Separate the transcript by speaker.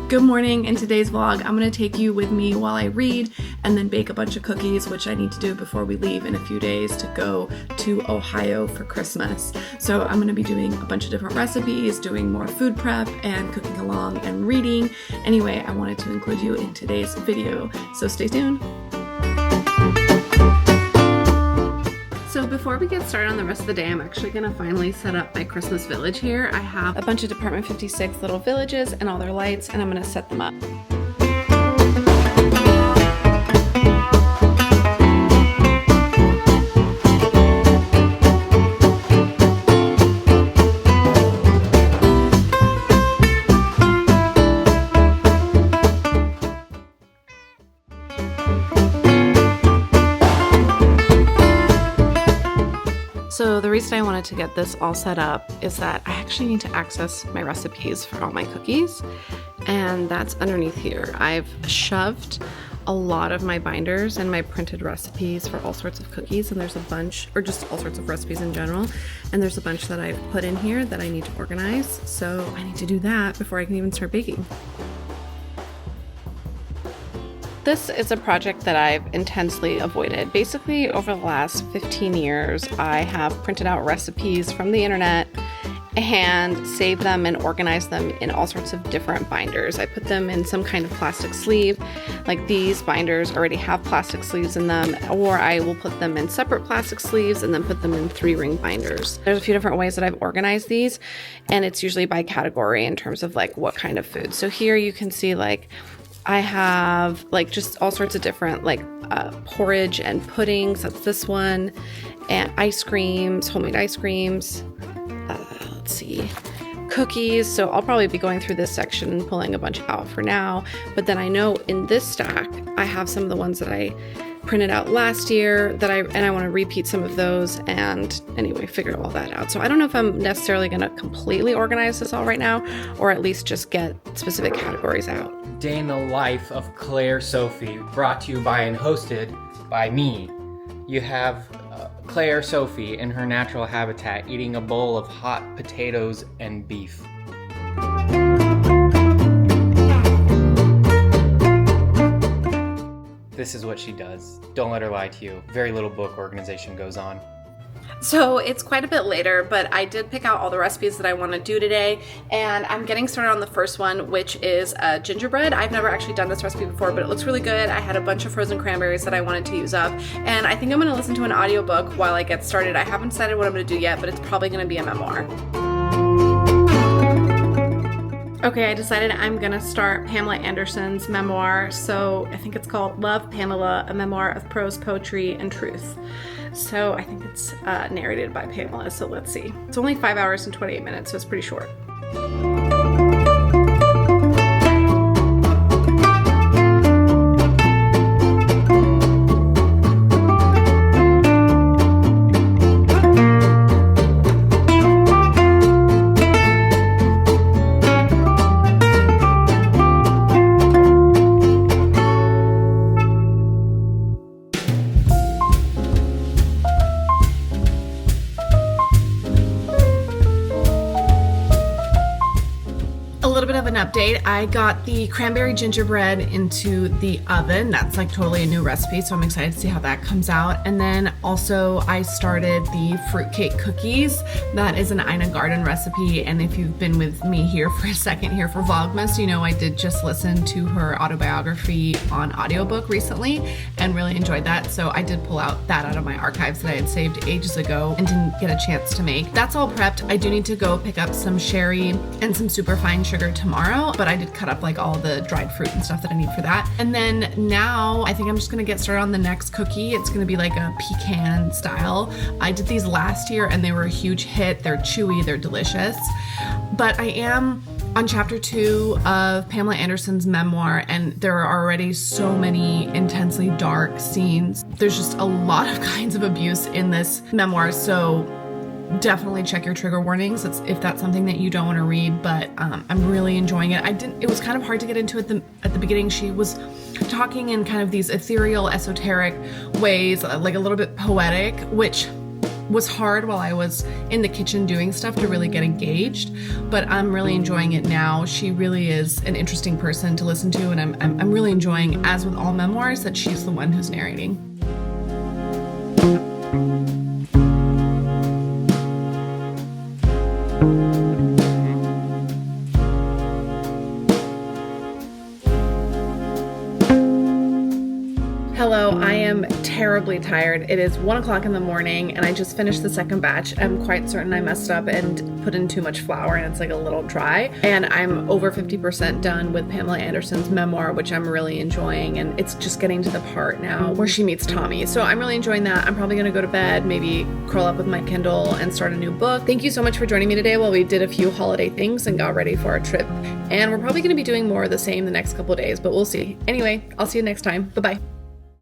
Speaker 1: Good morning. In today's vlog, I'm going to take you with me while I read and then bake a bunch of cookies, which I need to do before we leave in a few days to go to Ohio for Christmas. So I'm going to be doing a bunch of different recipes, doing more food prep and cooking along and reading. Anyway, I wanted to include you in today's video, so stay tuned. So before we get started on the rest of the day, I'm actually going to finally set up my Christmas village here. I have a bunch of Department 56 little villages and all their lights, and I'm going to set them up. So the reason I wanted to get this all set up is that I actually need to access my recipes for all my cookies, and that's underneath here. I've shoved a lot of my binders and my printed recipes for all sorts of cookies, and there's a bunch, or just all sorts of recipes in general, and there's a bunch that I've put in here that I need to organize, so I need to do that before I can even start baking. This is a project that I've intensely avoided. Basically, over the last 15 years, I have printed out recipes from the internet and saved them and organized them in all sorts of different binders. I put them in some kind of plastic sleeve, like these binders already have plastic sleeves in them, or I will put them in separate plastic sleeves and then put them in 3-ring binders. There's a few different ways that I've organized these, and it's usually by category in terms of like what kind of food. So here you can see like I have like just all sorts of different like porridge and puddings, that's this one, and ice creams, homemade ice creams, let's see, cookies. So I'll probably be going through this section and pulling a bunch out for now, but then I know in this stack I have some of the ones that I printed out last year that I want to repeat some of those, and anyway, figure all that out. So I don't know if I'm necessarily going to completely organize this all right now, or at least just get specific categories out.
Speaker 2: Day in the life of Claire Sophie, brought to you by and hosted by me. You have Claire Sophie in her natural habitat eating a bowl of hot potatoes and beef. This is what she does. Don't let her lie to you. Very little book organization goes on.
Speaker 1: So it's quite a bit later, but I did pick out all the recipes that I want to do today, and I'm getting started on the first one, which is gingerbread. I've never actually done this recipe before, but it looks really good. I had a bunch of frozen cranberries that I wanted to use up, and I think I'm going to listen to an audiobook while I get started. I haven't decided what I'm going to do yet, but it's probably going to be a memoir. Okay, I decided I'm gonna start Pamela Anderson's memoir. So I think it's called Love, Pamela, a memoir of prose, poetry, and truth. So I think it's narrated by Pamela, so let's see. It's only 5 hours and 28 minutes, so it's pretty short. Update. I got the cranberry gingerbread into the oven. That's like totally a new recipe, so I'm excited to see how that comes out. And then also I started the fruitcake cookies. That is an Ina Garden recipe, and if you've been with me here for a second here for Vlogmas, you know I did just listen to her autobiography on audiobook recently and really enjoyed that, so I did pull out that out of my archives that I had saved ages ago and didn't get a chance to make. That's all prepped. I do need to go pick up some sherry and some superfine sugar tomorrow, but I did cut up like all the dried fruit and stuff that I need for that. And then now I think I'm just gonna get started on the next cookie. It's gonna be like a pecan style. I did these last year and they were a huge hit. They're chewy, they're delicious. But I am on chapter 2 of Pamela Anderson's memoir, and there are already so many intensely dark scenes. There's just a lot of kinds of abuse in this memoir, so definitely check your trigger warnings if that's something that you don't want to read, but I'm really enjoying it. It was kind of hard to get into it at the beginning. She was talking in kind of these ethereal, esoteric ways, like a little bit poetic, which was hard while I was in the kitchen doing stuff to really get engaged, but I'm really enjoying it now. She really is an interesting person to listen to, and I'm really enjoying, as with all memoirs, that she's the one who's narrating. Hello, I am terribly tired. It is 1 o'clock in the morning and I just finished the second batch. I'm quite certain I messed up and put in too much flour and it's like a little dry. And I'm over 50% done with Pamela Anderson's memoir, which I'm really enjoying. And it's just getting to the part now where she meets Tommy. So I'm really enjoying that. I'm probably gonna go to bed, maybe curl up with my Kindle and start a new book. Thank you so much for joining me today while we did a few holiday things and got ready for our trip. And we're probably gonna be doing more of the same the next couple of days, but we'll see. Anyway, I'll see you next time. Bye-bye.